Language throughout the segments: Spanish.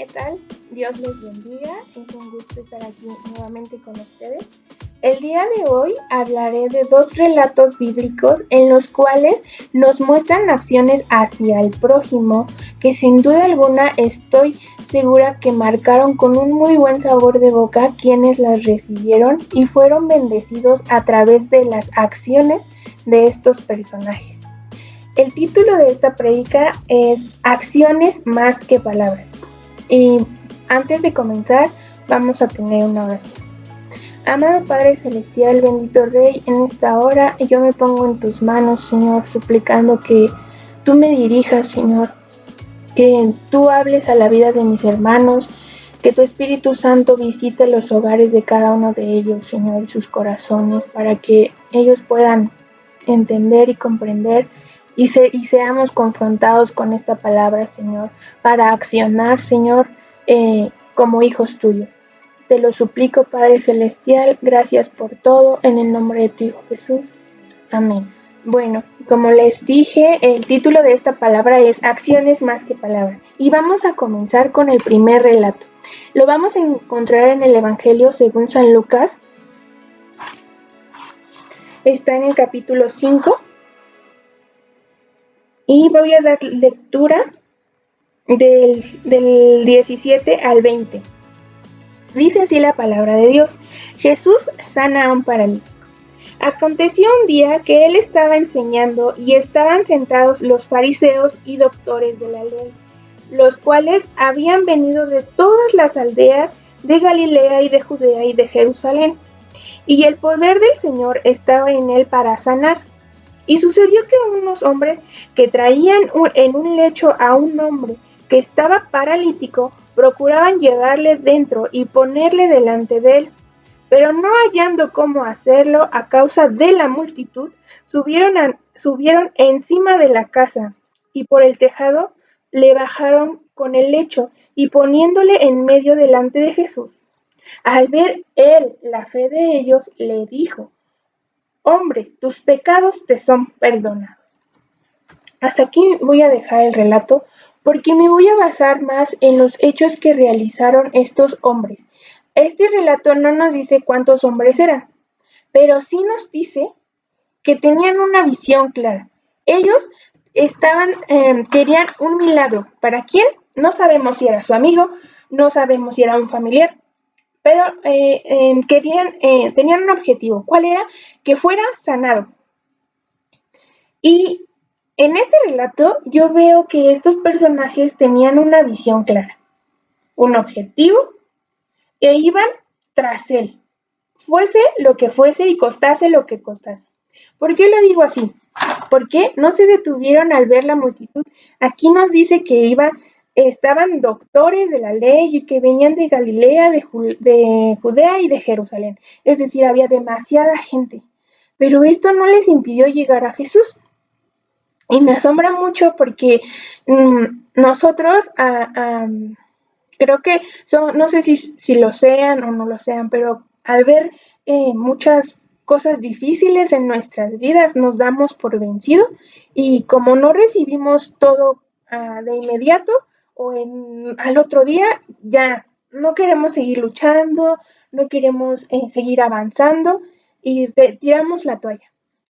¿qué tal? Dios les bendiga, es un gusto estar aquí nuevamente con ustedes. El día de hoy hablaré de dos relatos bíblicos en los cuales nos muestran acciones hacia el prójimo que sin duda alguna estoy segura que marcaron con un muy buen sabor de boca quienes las recibieron y fueron bendecidos a través de las acciones de estos personajes. El título de esta prédica es Acciones más que palabras. Y antes de comenzar, vamos a tener una oración. Amado Padre Celestial, bendito Rey, en esta hora yo me pongo en tus manos, Señor, suplicando que tú me dirijas, Señor, que tú hables a la vida de mis hermanos, que tu Espíritu Santo visite los hogares de cada uno de ellos, Señor, y sus corazones, para que ellos puedan entender y comprender y seamos confrontados con esta palabra, Señor, para accionar, Señor, como hijos tuyos. Te lo suplico, Padre Celestial, gracias por todo, en el nombre de tu Hijo Jesús. Amén. Bueno, como les dije, el título de esta palabra es Acciones más que palabras. Y vamos a comenzar con el primer relato. Lo vamos a encontrar en el Evangelio según San Lucas. Está en el capítulo 5. Y voy a dar lectura del 17 al 20. Dice así la palabra de Dios. Jesús sana a un paralítico. Aconteció un día que él estaba enseñando y estaban sentados los fariseos y doctores de la ley, los cuales habían venido de todas las aldeas de Galilea y de Judea y de Jerusalén. Y el poder del Señor estaba en él para sanar. Y sucedió que unos hombres que traían en un lecho a un hombre que estaba paralítico procuraban llevarle dentro y ponerle delante de él. Pero no hallando cómo hacerlo a causa de la multitud, subieron encima de la casa y por el tejado le bajaron con el lecho y poniéndole en medio delante de Jesús. Al ver él la fe de ellos, le dijo: Hombre, tus pecados te son perdonados. Hasta aquí voy a dejar el relato porque me voy a basar más en los hechos que realizaron estos hombres. Este relato no nos dice cuántos hombres eran, pero sí nos dice que tenían una visión clara. Ellos querían un milagro. ¿Para quién? No sabemos si era su amigo, no sabemos si era un familiar, pero tenían un objetivo. ¿Cuál era? Que fuera sanado. Y en este relato yo veo que estos personajes tenían una visión clara, un objetivo, e iban tras él, fuese lo que fuese y costase lo que costase. ¿Por qué lo digo así? Porque no se detuvieron al ver la multitud. Aquí nos dice que estaban doctores de la ley y que venían de Galilea, de Judea y de Jerusalén. Es decir, había demasiada gente. Pero esto no les impidió llegar a Jesús. Y me asombra mucho porque nosotros, creo que, no sé si lo sean o no lo sean, pero al ver muchas cosas difíciles en nuestras vidas nos damos por vencido y como no recibimos todo de inmediato o al otro día, ya no queremos seguir luchando, no queremos seguir avanzando y tiramos la toalla.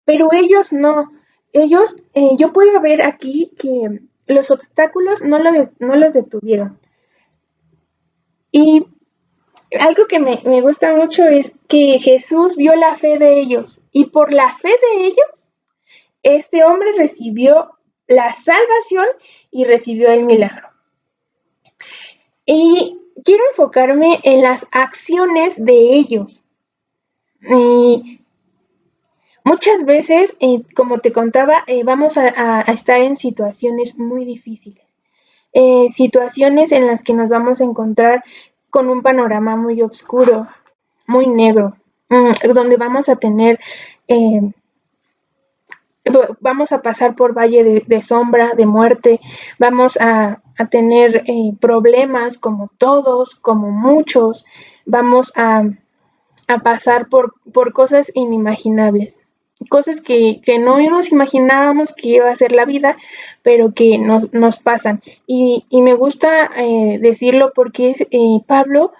Pero ellos no. Ellos, yo puedo ver aquí que los obstáculos no los detuvieron. Y algo que me gusta mucho es que Jesús vio la fe de ellos y por la fe de ellos, este hombre recibió la salvación y recibió el milagro. Y quiero enfocarme en las acciones de ellos. Muchas veces, como te contaba, vamos a estar en situaciones muy difíciles, situaciones en las que nos vamos a encontrar con un panorama muy oscuro, muy negro, donde vamos a tener, vamos a pasar por valle de sombra, de muerte, vamos a tener problemas como todos, como muchos, vamos a pasar por cosas inimaginables. cosas que no nos imaginábamos que iba a ser la vida, pero que nos pasan. Y me gusta decirlo porque Pablo,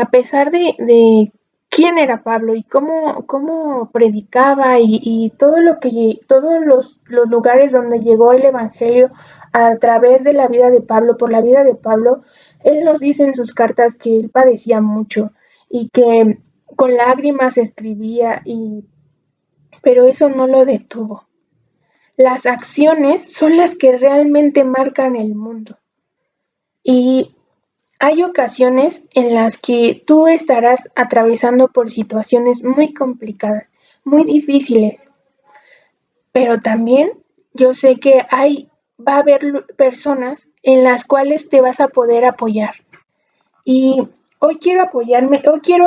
a pesar de quién era Pablo y cómo predicaba y todo todos los lugares donde llegó el Evangelio a través de la vida de Pablo, por la vida de Pablo, él nos dice en sus cartas que él padecía mucho y que con lágrimas escribía, pero eso no lo detuvo. Las acciones son las que realmente marcan el mundo. Y hay ocasiones en las que tú estarás atravesando por situaciones muy complicadas, muy difíciles, pero también yo sé que va a haber personas en las cuales te vas a poder apoyar. Y hoy quiero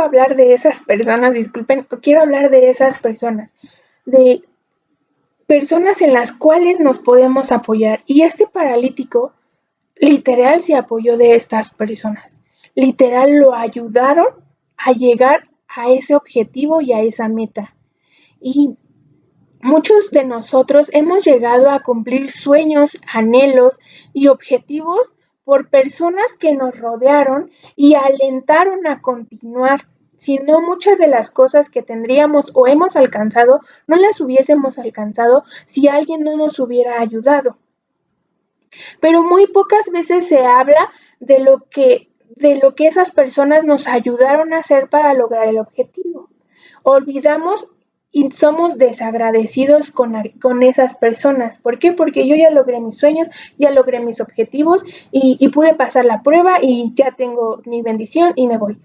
hablar de esas personas, disculpen, quiero hablar de esas personas, de personas en las cuales nos podemos apoyar. Y este paralítico literal se apoyó de estas personas. Literal lo ayudaron a llegar a ese objetivo y a esa meta. Y muchos de nosotros hemos llegado a cumplir sueños, anhelos y objetivos por personas que nos rodearon y alentaron a continuar. Si no, muchas de las cosas que tendríamos o hemos alcanzado, no las hubiésemos alcanzado si alguien no nos hubiera ayudado. Pero muy pocas veces se habla de lo que esas personas nos ayudaron a hacer para lograr el objetivo. Olvidamos y somos desagradecidos con esas personas. ¿Por qué? Porque yo ya logré mis sueños, ya logré mis objetivos y pude pasar la prueba y ya tengo mi bendición y me voy.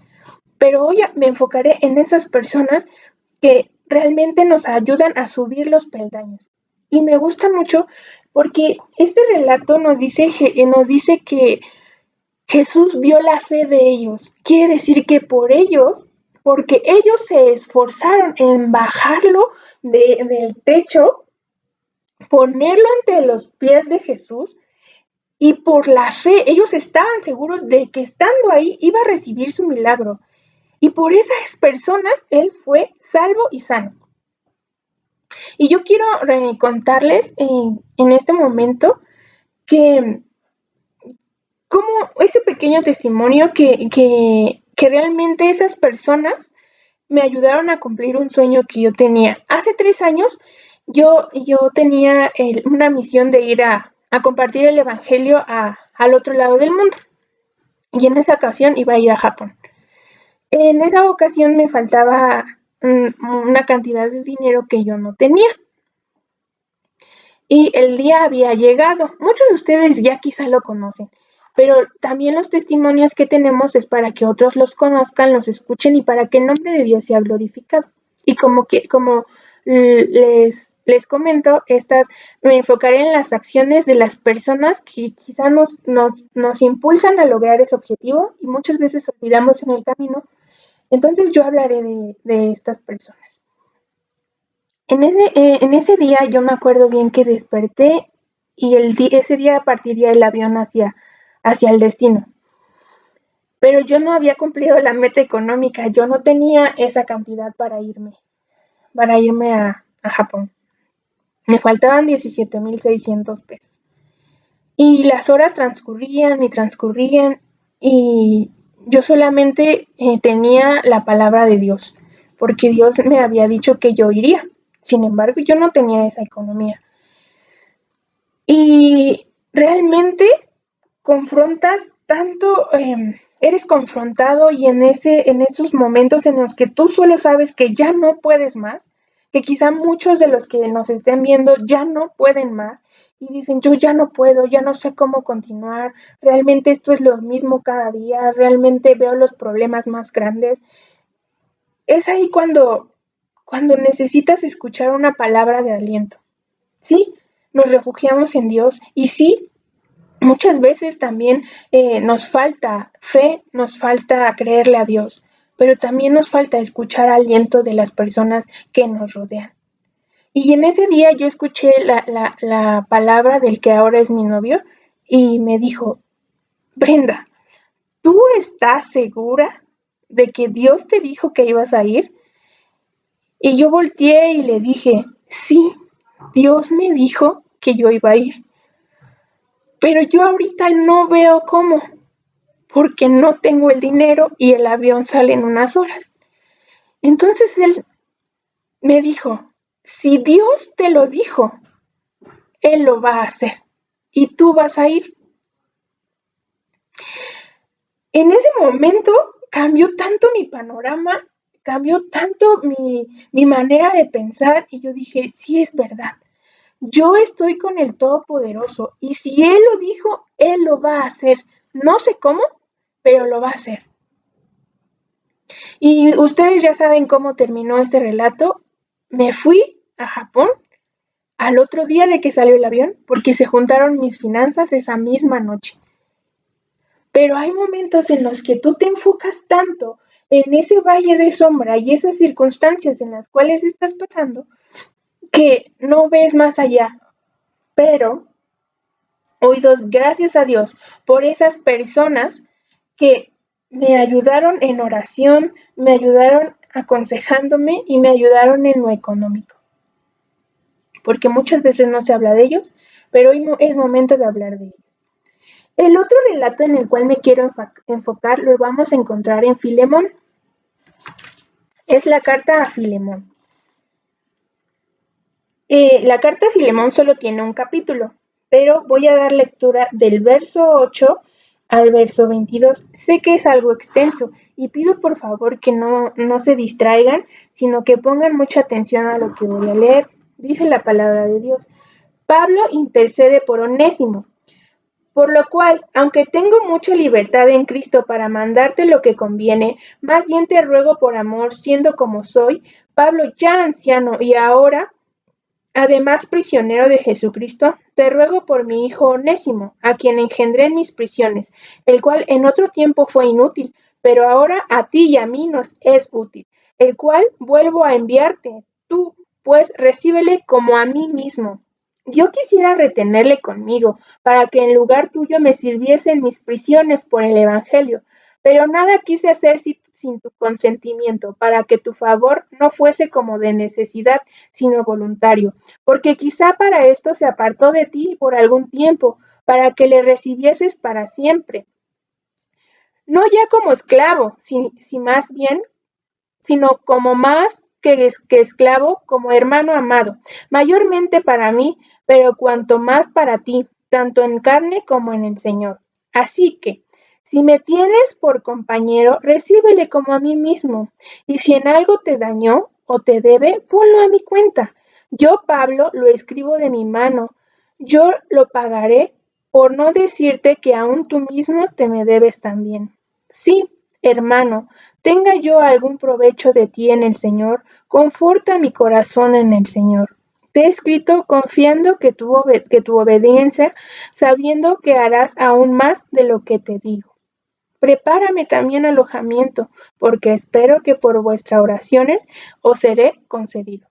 Pero hoy me enfocaré en esas personas que realmente nos ayudan a subir los peldaños. Y me gusta mucho porque este relato nos dice que Jesús vio la fe de ellos. Quiere decir que porque ellos se esforzaron en bajarlo del techo, ponerlo entre los pies de Jesús, y por la fe ellos estaban seguros de que estando ahí iba a recibir su milagro. Y por esas personas él fue salvo y sano. Y yo quiero contarles en este momento que como ese pequeño testimonio que realmente esas personas me ayudaron a cumplir un sueño que yo tenía. Hace 3 años yo tenía una misión de ir a compartir el Evangelio al otro lado del mundo. Y en esa ocasión iba a ir a Japón. En esa ocasión me faltaba una cantidad de dinero que yo no tenía. Y el día había llegado. Muchos de ustedes ya quizá lo conocen, pero también los testimonios que tenemos es para que otros los conozcan, los escuchen y para que el nombre de Dios sea glorificado. Y como les comento, me enfocaré en las acciones de las personas que quizá nos impulsan a lograr ese objetivo y muchas veces olvidamos en el camino. Entonces yo hablaré de estas personas. En ese día yo me acuerdo bien que desperté y ese día partiría el avión hacia el destino. Pero yo no había cumplido la meta económica, yo no tenía esa cantidad para irme a Japón. Me faltaban 17,600 pesos. Y las horas transcurrían y yo solamente tenía la palabra de Dios, porque Dios me había dicho que yo iría. Sin embargo, yo no tenía esa economía. Y realmente confrontas tanto, eres confrontado y en esos momentos en los que tú solo sabes que ya no puedes más, que quizá muchos de los que nos estén viendo ya no pueden más y dicen, yo ya no puedo, ya no sé cómo continuar, realmente esto es lo mismo cada día, realmente veo los problemas más grandes. Es ahí cuando necesitas escuchar una palabra de aliento. Sí, nos refugiamos en Dios y sí, muchas veces también nos falta fe, nos falta creerle a Dios, pero también nos falta escuchar aliento de las personas que nos rodean. Y en ese día yo escuché la palabra del que ahora es mi novio y me dijo, Brenda, ¿tú estás segura de que Dios te dijo que ibas a ir? Y yo volteé y le dije, Sí, Dios me dijo que yo iba a ir, pero yo ahorita no veo cómo, porque no tengo el dinero y el avión sale en unas horas. Entonces él me dijo, si Dios te lo dijo, Él lo va a hacer y tú vas a ir. En ese momento cambió tanto mi panorama, cambió tanto mi manera de pensar y yo dije, sí es verdad, yo estoy con el Todopoderoso y si Él lo dijo, Él lo va a hacer. No sé cómo, pero lo va a hacer. Y ustedes ya saben cómo terminó este relato. Me fui a Japón al otro día de que salió el avión porque se juntaron mis finanzas esa misma noche. Pero hay momentos en los que tú te enfocas tanto en ese valle de sombra y esas circunstancias en las cuales estás pasando que no ves más allá. Pero hoy doy gracias a Dios por esas personas que me ayudaron en oración, me ayudaron aconsejándome y me ayudaron en lo económico. Porque muchas veces no se habla de ellos, pero hoy es momento de hablar de ellos. El otro relato en el cual me quiero enfocar lo vamos a encontrar en Filemón. Es la carta a Filemón. La carta a Filemón solo tiene un capítulo, pero voy a dar lectura del verso 8 al verso 22. Sé que es algo extenso y pido por favor que no se distraigan, sino que pongan mucha atención a lo que voy a leer. Dice la palabra de Dios. Pablo intercede por Onésimo, por lo cual, aunque tengo mucha libertad en Cristo para mandarte lo que conviene, más bien te ruego por amor, siendo como soy, Pablo ya anciano y ahora, además prisionero de Jesucristo, te ruego por mi hijo Onésimo, a quien engendré en mis prisiones, el cual en otro tiempo fue inútil, pero ahora a ti y a mí nos es útil, el cual vuelvo a enviarte, tú, pues recíbele como a mí mismo. Yo quisiera retenerle conmigo, para que en lugar tuyo me sirviese en mis prisiones por el Evangelio, pero nada quise hacer sin tu consentimiento, para que tu favor no fuese como de necesidad, sino voluntario, porque quizá para esto se apartó de ti por algún tiempo, para que le recibieses para siempre, no ya como esclavo, si más bien, sino como más que esclavo, como hermano amado, mayormente para mí, pero cuanto más para ti, tanto en carne como en el Señor. Así que, si me tienes por compañero, recíbele como a mí mismo, y si en algo te dañó o te debe, ponlo a mi cuenta. Yo, Pablo, lo escribo de mi mano, yo lo pagaré, por no decirte que aún tú mismo te me debes también. Sí, hermano, tenga yo algún provecho de ti en el Señor, conforta mi corazón en el Señor. Te he escrito confiando que tu obediencia, sabiendo que harás aún más de lo que te digo. Prepárame también alojamiento, porque espero que por vuestras oraciones os seré concedido.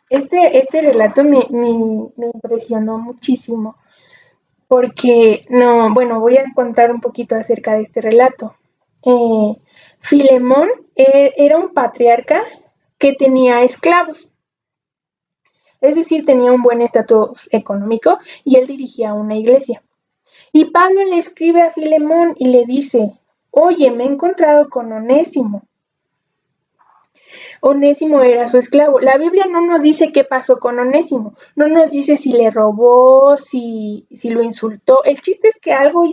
Este relato me impresionó muchísimo, porque no, bueno, voy a contar un poquito acerca de este relato. Eh, Filemón era un patriarca que tenía esclavos, es decir, tenía un buen estatus económico y él dirigía una iglesia. Y Pablo le escribe a Filemón y le dice, oye, me he encontrado con Onésimo. Onésimo era su esclavo. La Biblia no nos dice qué pasó con Onésimo, no nos dice si le robó, si lo insultó. El chiste es que algo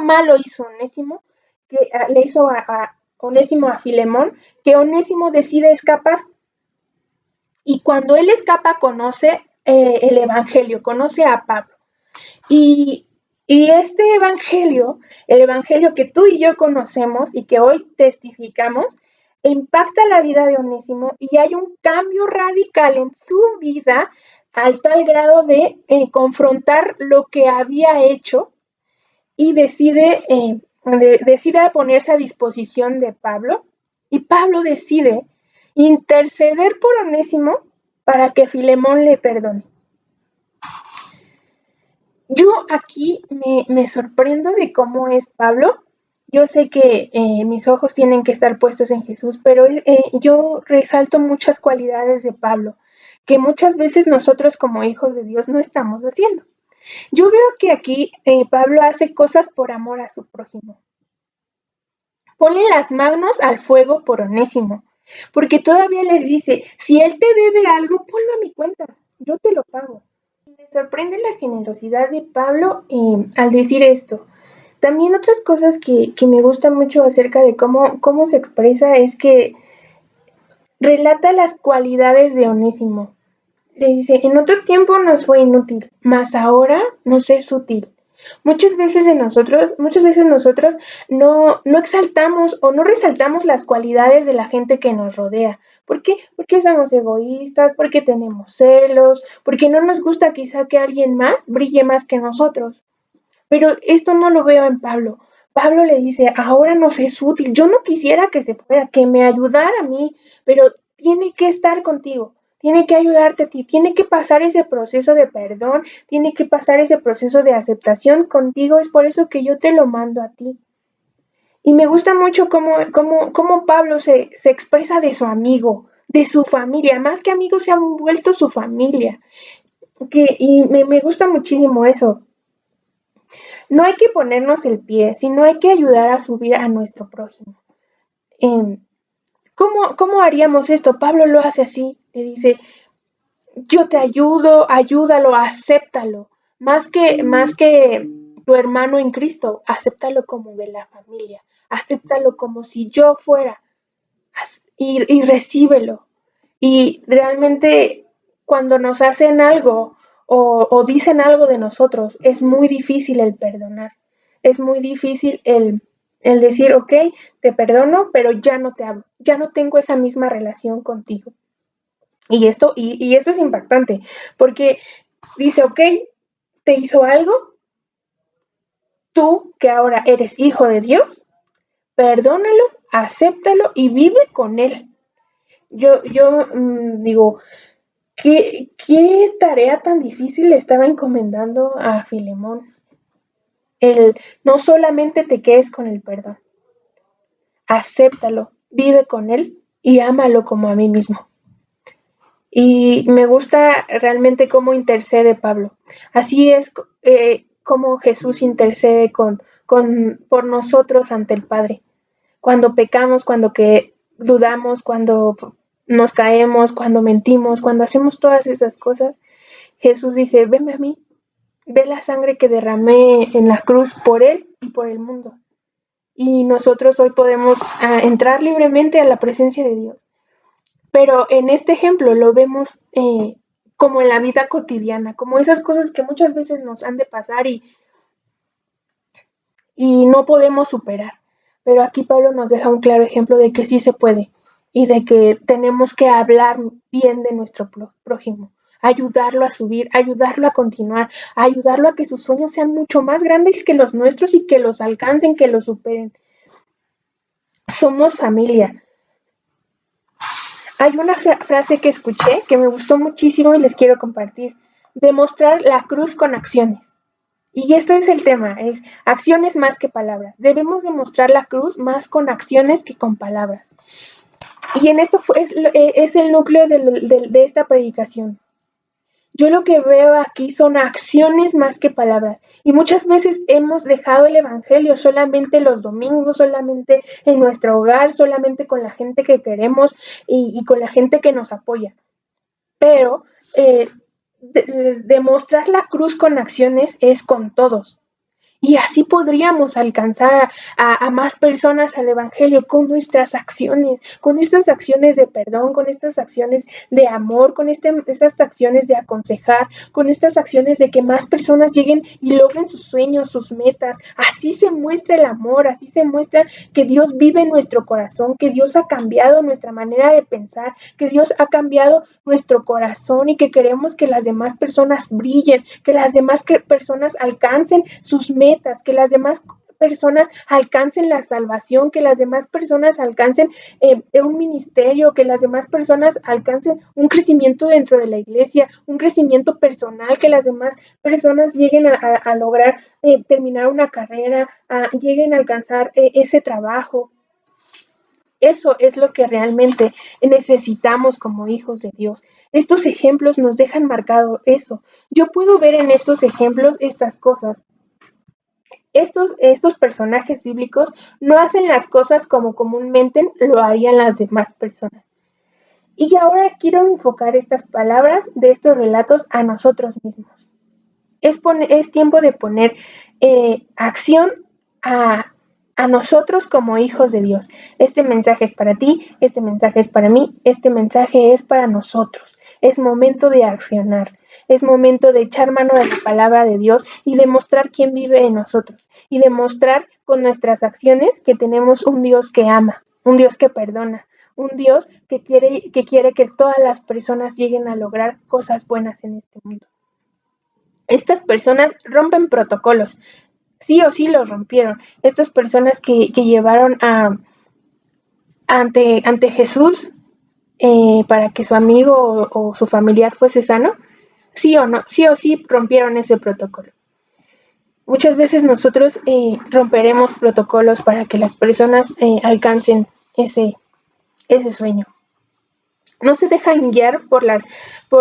malo hizo Onésimo, que le hizo a Onésimo a Filemón, que Onésimo decide escapar. Y cuando él escapa conoce el Evangelio, conoce a Pablo. Y, y este Evangelio, el Evangelio que tú y yo conocemos y que hoy testificamos, impacta la vida de Onésimo y hay un cambio radical en su vida al tal grado de confrontar lo que había hecho y decide ponerse a disposición de Pablo y Pablo decide interceder por Onésimo para que Filemón le perdone. Yo aquí me sorprendo de cómo es Pablo, Yo sé que mis ojos tienen que estar puestos en Jesús, pero yo resalto muchas cualidades de Pablo, que muchas veces nosotros como hijos de Dios no estamos haciendo. Yo veo que aquí Pablo hace cosas por amor a su prójimo. Ponle las manos al fuego por Onésimo, porque todavía le dice, si él te debe algo, ponlo a mi cuenta, yo te lo pago. Me sorprende la generosidad de Pablo al decir esto. También otras cosas que me gustan mucho acerca de cómo se expresa es que relata las cualidades de Onésimo. Le dice, en otro tiempo nos fue inútil, mas ahora nos es útil. Muchas veces nosotros no exaltamos o no resaltamos las cualidades de la gente que nos rodea. ¿Por qué? Porque somos egoístas, porque tenemos celos, porque no nos gusta quizá que alguien más brille más que nosotros. Pero esto no lo veo en Pablo. Pablo le dice, ahora nos es útil. Yo no quisiera que se fuera, que me ayudara a mí, pero tiene que estar contigo, tiene que ayudarte a ti, tiene que pasar ese proceso de perdón, tiene que pasar ese proceso de aceptación contigo. Es por eso que yo te lo mando a ti. Y me gusta mucho cómo Pablo se expresa de su amigo, de su familia, más que amigos se han vuelto su familia. Me gusta muchísimo eso. No hay que ponernos el pie, sino hay que ayudar a subir a nuestro prójimo. Eh, ¿Cómo haríamos esto? Pablo lo hace así, le dice, yo te ayudo, ayúdalo, acéptalo. Más que tu hermano en Cristo, acéptalo como de la familia, acéptalo como si yo fuera y recíbelo. Y realmente cuando nos hacen algo o dicen algo de nosotros, es muy difícil el perdonar. Es muy difícil el decir, ok, te perdono, pero ya no te hablo, ya no tengo esa misma relación contigo. Y esto es impactante, porque dice, ok, te hizo algo, tú que ahora eres hijo de Dios, perdónalo, acéptalo y vive con él. Yo digo, ¿qué tarea tan difícil le estaba encomendando a Filemón? El no solamente te quedes con el perdón, acéptalo, vive con él y ámalo como a mí mismo. Y me gusta realmente cómo intercede Pablo. Así es como Jesús intercede por nosotros ante el Padre. Cuando pecamos, cuando que dudamos, cuando nos caemos, cuando mentimos, cuando hacemos todas esas cosas, Jesús dice, venme a mí, ve la sangre que derramé en la cruz por Él y por el mundo. Y nosotros hoy podemos entrar libremente a la presencia de Dios. Pero en este ejemplo lo vemos como en la vida cotidiana, como esas cosas que muchas veces nos han de pasar y no podemos superar. Pero aquí Pablo nos deja un claro ejemplo de que sí se puede y de que tenemos que hablar bien de nuestro prójimo, ayudarlo a subir, ayudarlo a continuar, ayudarlo a que sus sueños sean mucho más grandes que los nuestros y que los alcancen, que los superen. Somos familia. Hay una frase que escuché que me gustó muchísimo y les quiero compartir. Demostrar la cruz con acciones. Y este es el tema, es acciones más que palabras. Debemos demostrar la cruz más con acciones que con palabras. Y en esto es el núcleo de esta predicación. Yo lo que veo aquí son acciones más que palabras. Y muchas veces hemos dejado el Evangelio solamente los domingos, solamente en nuestro hogar, solamente con la gente que queremos y con la gente que nos apoya. Pero demostrar la cruz con acciones es con todos. Y así podríamos alcanzar a más personas al Evangelio con nuestras acciones, con estas acciones de perdón, con estas acciones de amor, con estas acciones de aconsejar, con estas acciones de que más personas lleguen y logren sus sueños, sus metas. Así se muestra el amor, así se muestra que Dios vive en nuestro corazón, que Dios ha cambiado nuestra manera de pensar, que Dios ha cambiado nuestro corazón y que queremos que las demás personas brillen, que las demás personas alcancen sus metas, que las demás personas alcancen la salvación, que las demás personas alcancen un ministerio, que las demás personas alcancen un crecimiento dentro de la iglesia, un crecimiento personal, que las demás personas lleguen a lograr terminar una carrera, lleguen a alcanzar ese trabajo. Eso es lo que realmente necesitamos como hijos de Dios. Estos ejemplos nos dejan marcado eso. Yo puedo ver en estos ejemplos estas cosas. Estos personajes bíblicos no hacen las cosas como comúnmente lo harían las demás personas. Y ahora quiero enfocar estas palabras de estos relatos a nosotros mismos. Es tiempo de poner acción a nosotros como hijos de Dios. Este mensaje es para ti, este mensaje es para mí, este mensaje es para nosotros. Es momento de accionar. Es momento de echar mano de la palabra de Dios y demostrar quién vive en nosotros. Y demostrar con nuestras acciones que tenemos un Dios que ama, un Dios que perdona, un Dios que quiere que todas las personas lleguen a lograr cosas buenas en este mundo. Estas personas rompen protocolos, sí o sí los rompieron. Estas personas que llevaron ante Jesús para que su amigo o su familiar fuese sano, sí o no, sí o sí rompieron ese protocolo. Muchas veces nosotros romperemos protocolos para que las personas alcancen ese sueño. No se dejan guiar por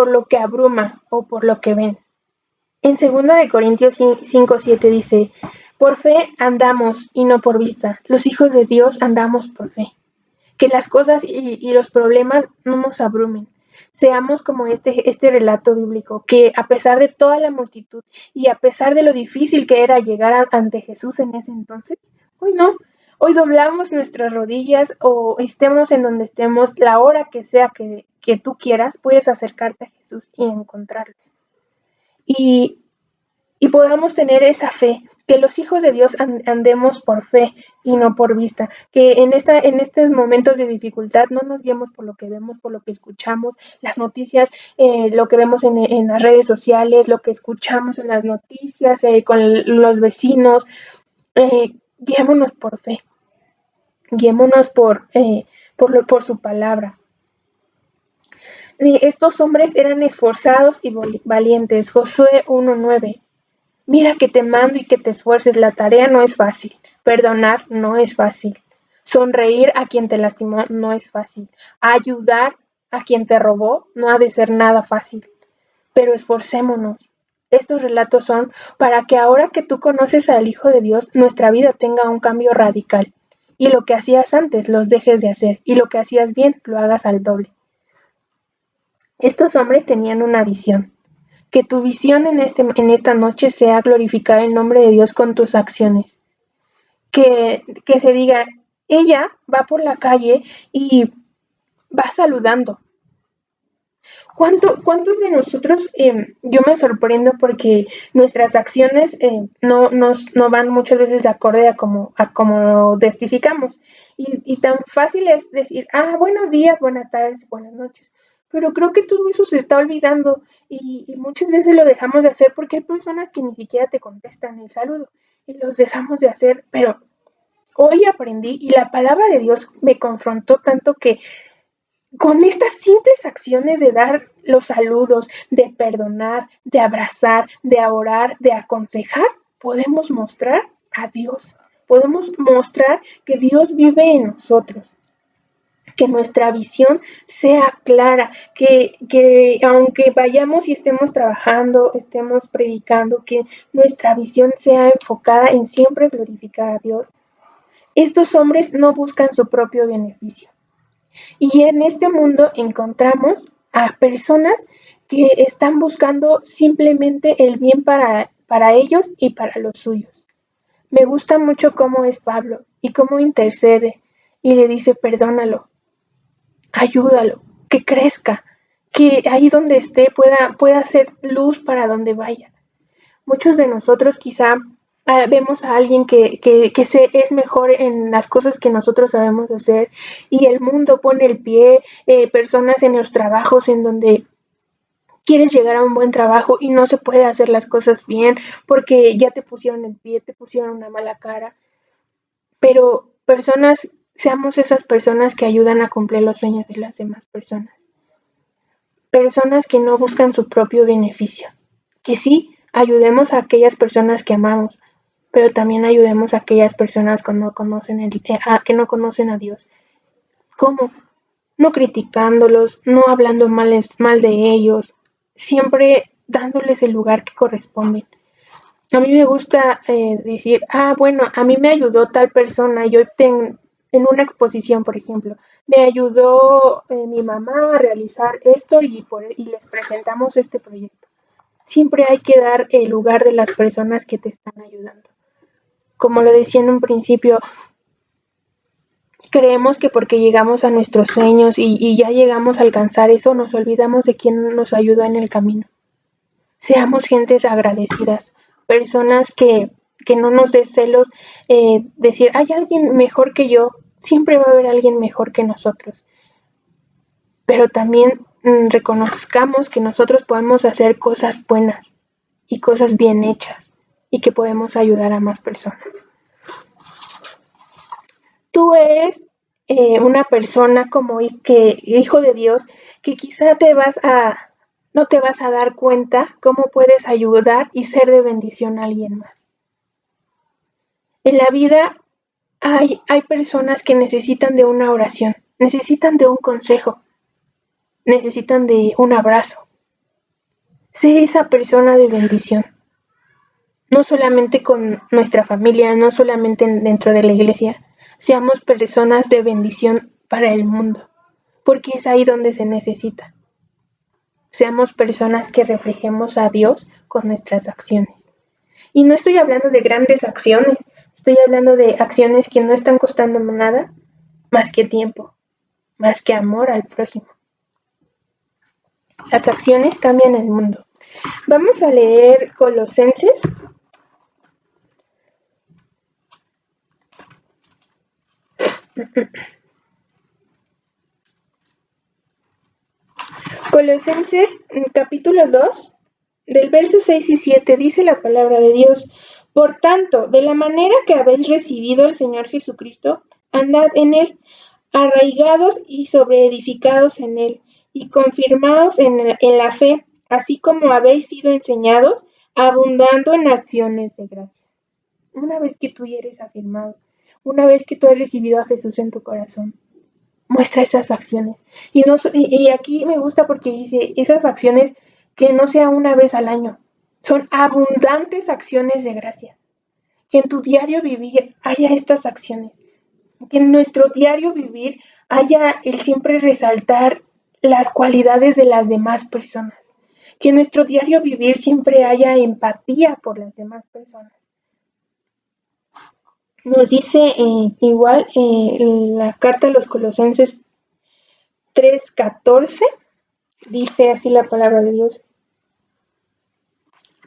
lo que abruma o por lo que ven. En 2 de Corintios 5:7 dice, por fe andamos y no por vista. Los hijos de Dios andamos por fe. Que las cosas y los problemas no nos abrumen. Seamos como este relato bíblico, que a pesar de toda la multitud y a pesar de lo difícil que era llegar ante Jesús en ese entonces, hoy no. Hoy doblamos nuestras rodillas o estemos en donde estemos, la hora que sea que tú quieras, puedes acercarte a Jesús y encontrarlo. Y podamos tener esa fe, que los hijos de Dios andemos por fe y no por vista, que en estos momentos de dificultad no nos guiemos por lo que vemos, por lo que escuchamos, las noticias, lo que vemos en las redes sociales, lo que escuchamos en las noticias, con los vecinos, guiémonos por fe, guiémonos por su palabra. Estos hombres eran esforzados y valientes. Josué 1:9. Mira que te mando y que te esfuerces, la tarea no es fácil, perdonar no es fácil, sonreír a quien te lastimó no es fácil, ayudar a quien te robó no ha de ser nada fácil, pero esforcémonos. Estos relatos son para que ahora que tú conoces al Hijo de Dios, nuestra vida tenga un cambio radical, y lo que hacías antes los dejes de hacer, y lo que hacías bien lo hagas al doble. Estos hombres tenían una visión. Que tu visión en esta noche sea glorificar el nombre de Dios con tus acciones. Que se diga, ella va por la calle y va saludando. ¿Cuántos de nosotros, yo me sorprendo porque nuestras acciones no van muchas veces de acorde a como testificamos? Y tan fácil es decir, buenos días, buenas tardes, buenas noches. Pero creo que todo eso se está olvidando y muchas veces lo dejamos de hacer porque hay personas que ni siquiera te contestan el saludo y los dejamos de hacer, pero hoy aprendí y la palabra de Dios me confrontó tanto que con estas simples acciones de dar los saludos, de perdonar, de abrazar, de orar, de aconsejar, podemos mostrar a Dios, podemos mostrar que Dios vive en nosotros. Que nuestra visión sea clara, que aunque vayamos y estemos trabajando, estemos predicando, que nuestra visión sea enfocada en siempre glorificar a Dios. Estos hombres no buscan su propio beneficio. Y en este mundo encontramos a personas que están buscando simplemente el bien para ellos y para los suyos. Me gusta mucho cómo es Pablo y cómo intercede y le dice perdónalo. Ayúdalo, que crezca, que ahí donde esté pueda ser luz para donde vaya. Muchos de nosotros quizá vemos a alguien que es mejor en las cosas que nosotros sabemos hacer y el mundo pone el pie, personas en los trabajos en donde quieres llegar a un buen trabajo y no se puede hacer las cosas bien porque ya te pusieron el pie, te pusieron una mala cara. pero seamos esas personas que ayudan a cumplir los sueños de las demás personas. Personas que no buscan su propio beneficio. Que sí, ayudemos a aquellas personas que amamos, pero también ayudemos a aquellas personas que no conocen a Dios. ¿Cómo? No criticándolos, no hablando mal de ellos, siempre dándoles el lugar que corresponde. A mí me gusta decir, bueno, a mí me ayudó tal persona, en una exposición, por ejemplo, me ayudó mi mamá a realizar esto y les presentamos este proyecto. Siempre hay que dar el lugar de las personas que te están ayudando. Como lo decía en un principio, creemos que porque llegamos a nuestros sueños y ya llegamos a alcanzar eso, nos olvidamos de quién nos ayudó en el camino. Seamos gentes agradecidas, personas que no nos dé celos decir, hay alguien mejor que yo, siempre va a haber alguien mejor que nosotros. Pero también reconozcamos que nosotros podemos hacer cosas buenas y cosas bien hechas y que podemos ayudar a más personas. Tú eres una persona como hijo de Dios que quizá no te vas a dar cuenta cómo puedes ayudar y ser de bendición a alguien más. En la vida hay personas que necesitan de una oración, necesitan de un consejo, necesitan de un abrazo. Sé esa persona de bendición. No solamente con nuestra familia, no solamente dentro de la iglesia, seamos personas de bendición para el mundo, porque es ahí donde se necesita. Seamos personas que reflejemos a Dios con nuestras acciones. Y no estoy hablando de grandes acciones, estoy hablando de acciones que no están costando nada más que tiempo, más que amor al prójimo. Las acciones cambian el mundo. Vamos a leer Colosenses. Colosenses capítulo 2, del verso 6 y 7, dice la palabra de Dios: Por tanto, de la manera que habéis recibido al Señor Jesucristo, andad en Él, arraigados y sobreedificados en Él, y confirmados en la fe, así como habéis sido enseñados, abundando en acciones de gracias. Una vez que tú ya eres afirmado, una vez que tú has recibido a Jesús en tu corazón, muestra esas acciones. Y aquí me gusta porque dice, esas acciones que no sea una vez al año, son abundantes acciones de gracia. Que en tu diario vivir haya estas acciones. Que en nuestro diario vivir haya el siempre resaltar las cualidades de las demás personas. Que en nuestro diario vivir siempre haya empatía por las demás personas. Nos dice igual la carta a los Colosenses 3:14, dice así la palabra de Dios.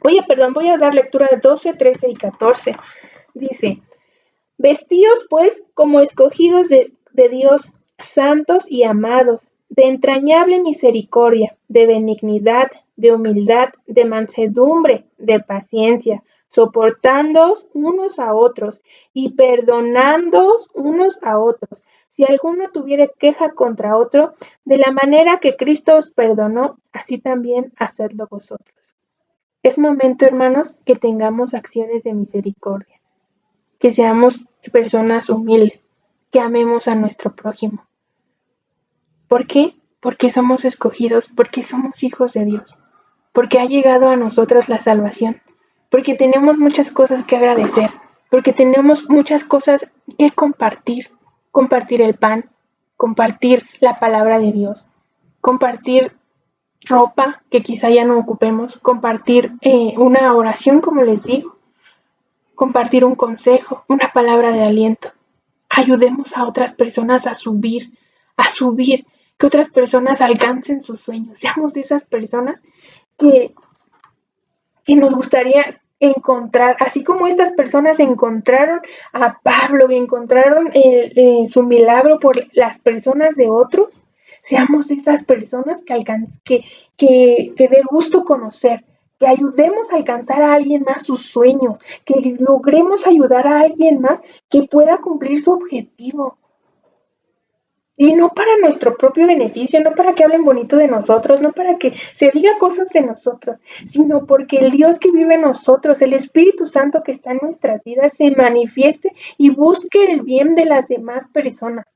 Voy a dar lectura de 12, 13 y 14. Dice: Vestíos pues como escogidos de Dios, santos y amados, de entrañable misericordia, de benignidad, de humildad, de mansedumbre, de paciencia, soportándoos unos a otros y perdonándoos unos a otros. Si alguno tuviere queja contra otro, de la manera que Cristo os perdonó, así también hacedlo vosotros. Es momento, hermanos, que tengamos acciones de misericordia, que seamos personas humildes, que amemos a nuestro prójimo. ¿Por qué? Porque somos escogidos, porque somos hijos de Dios, porque ha llegado a nosotros la salvación, porque tenemos muchas cosas que agradecer, porque tenemos muchas cosas que compartir el pan, compartir la palabra de Dios, compartir ropa que quizá ya no ocupemos, compartir una oración, como les digo, compartir un consejo, una palabra de aliento. Ayudemos a otras personas a subir, que otras personas alcancen sus sueños. Seamos de esas personas que nos gustaría encontrar, así como estas personas encontraron a Pablo, encontraron su milagro por las personas de otros. Seamos de esas personas que dé gusto conocer, que ayudemos a alcanzar a alguien más sus sueños, que logremos ayudar a alguien más que pueda cumplir su objetivo. Y no para nuestro propio beneficio, no para que hablen bonito de nosotros, no para que se diga cosas de nosotros, sino porque el Dios que vive en nosotros, el Espíritu Santo que está en nuestras vidas, se manifieste y busque el bien de las demás personas.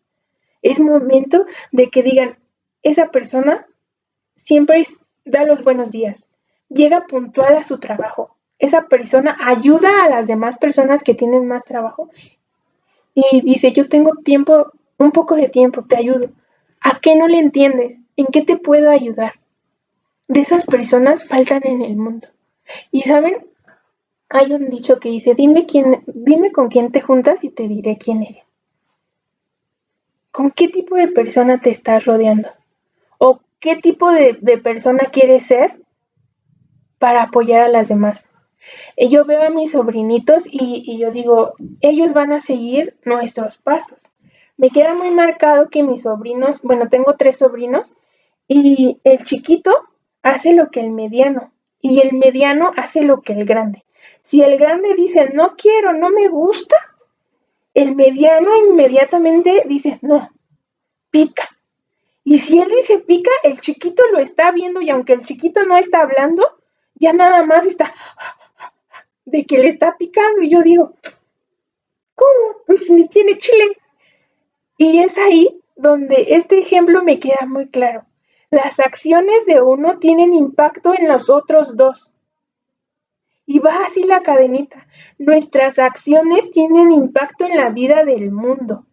Es momento de que digan, esa persona siempre da los buenos días, llega puntual a su trabajo, esa persona ayuda a las demás personas que tienen más trabajo y dice, yo tengo tiempo, un poco de tiempo, te ayudo. ¿A qué no le entiendes? ¿En qué te puedo ayudar? De esas personas faltan en el mundo. Y saben, hay un dicho que dice, dime con quién te juntas y te diré quién eres. ¿Con qué tipo de persona te estás rodeando? ¿O qué tipo de persona quieres ser para apoyar a las demás? Yo veo a mis sobrinitos y yo digo, ellos van a seguir nuestros pasos. Me queda muy marcado que mis sobrinos, bueno, tengo 3 sobrinos, y el chiquito hace lo que el mediano, y el mediano hace lo que el grande. Si el grande dice, no quiero, no me gusta, el mediano inmediatamente dice, no, pica. Y si él dice pica, el chiquito lo está viendo y aunque el chiquito no está hablando, ya nada más está de que le está picando. Y yo digo, ¿cómo? Pues ni tiene chile. Y es ahí donde este ejemplo me queda muy claro. Las acciones de uno tienen impacto en los otros 2. Y va así la cadenita. Nuestras acciones tienen impacto en la vida del mundo.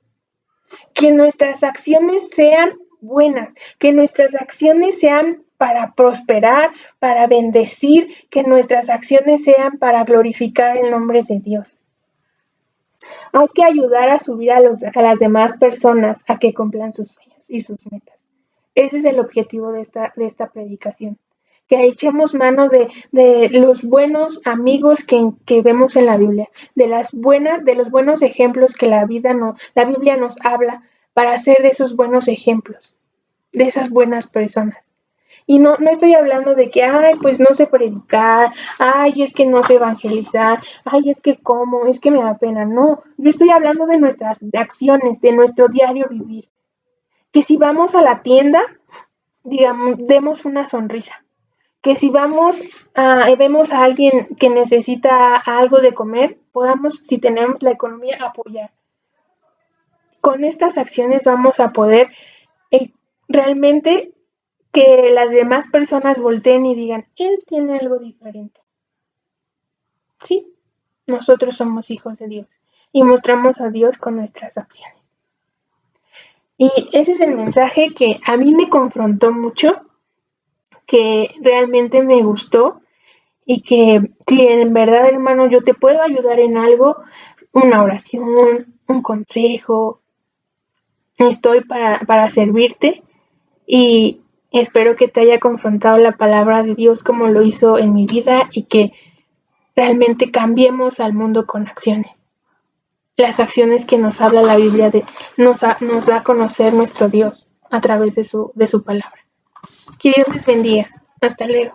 Que nuestras acciones sean buenas, que nuestras acciones sean para prosperar, para bendecir, que nuestras acciones sean para glorificar el nombre de Dios. Hay que ayudar a subir a las demás personas a que cumplan sus sueños y sus metas. Ese es el objetivo de esta predicación. Que echemos mano de los buenos amigos que vemos en la Biblia, de los buenos ejemplos que la Biblia nos habla para ser de esos buenos ejemplos, de esas buenas personas. Y no estoy hablando de que, pues no sé predicar, es que no sé evangelizar, es que cómo, es que me da pena. No, yo estoy hablando de nuestras acciones, de nuestro diario vivir. Que si vamos a la tienda, digamos, demos una sonrisa. Que si vamos vemos a alguien que necesita algo de comer, podamos, si tenemos la economía, apoyar. Con estas acciones vamos a poder realmente que las demás personas volteen y digan, él tiene algo diferente. Sí, nosotros somos hijos de Dios y mostramos a Dios con nuestras acciones. Y ese es el mensaje que a mí me confrontó mucho, que realmente me gustó y que si en verdad, hermano, yo te puedo ayudar en algo, una oración, un consejo, estoy para servirte y espero que te haya confrontado la palabra de Dios como lo hizo en mi vida y que realmente cambiemos al mundo con acciones. Las acciones que nos habla la Biblia nos da a conocer nuestro Dios a través de su palabra. Que Dios les bendiga. Hasta luego.